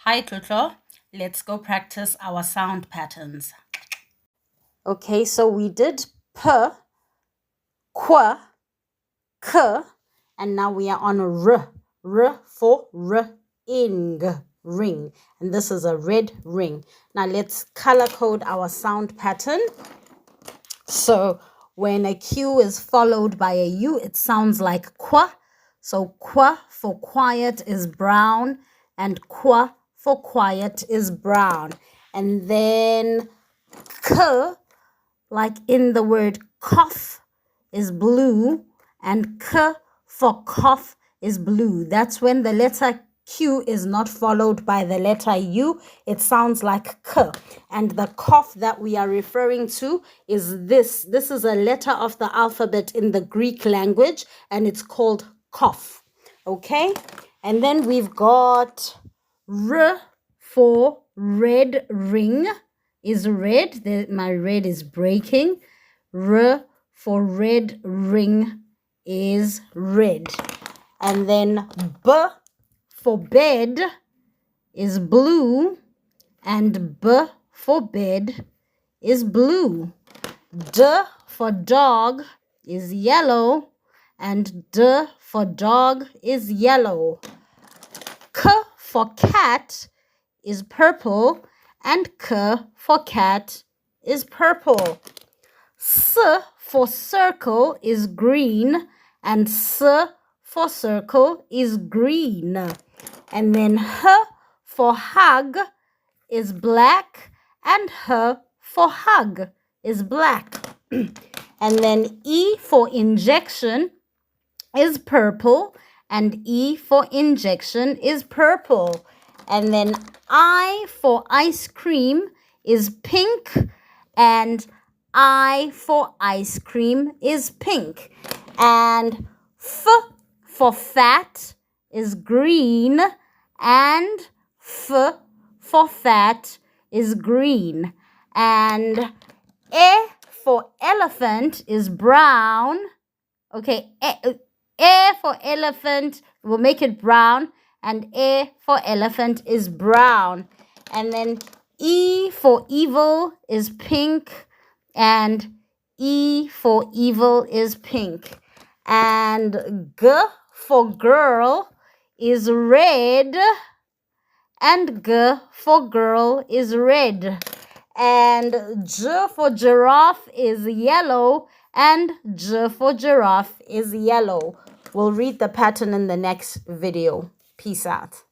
Hi, Tlotlo. Let's go practice our sound patterns. Okay, so we did p, qu, k, and now we are on r. R for ring, ring. And this is a red ring. Now let's color code our sound pattern. So when a Q is followed by a U, it sounds like qua. So qua for quiet is brown, and qua for quiet is brown. And then k, like in the word cough, is blue, and k for cough is blue. That's when the letter Q is not followed by the letter U. It sounds like k. And the cough that we are referring to is this. This is a letter of the alphabet in the Greek language, and it's called cough. Okay? And then we've got R for red ring is red. My red is breaking. R for red ring is red. And then B for bed is blue, and B for bed is blue. D for dog is yellow, and D for dog is yellow. K for cat is purple, and K for cat is purple. S for circle is green, and S for circle is green. And then H for hug is black, and H for hug is black. And then E for injection is purple, and E for injection is purple. And then I for ice cream is pink, and I for ice cream is pink. And F for fat is green, and F for fat is green. And E for elephant is brown. Okay, E for elephant, we'll make it brown, and E for elephant is brown. And then E for evil is pink, and E for evil is pink. And G for girl is red, and G for girl is red. And J for giraffe is yellow, and J for giraffe is yellow. We'll read the pattern in the next video. Peace out.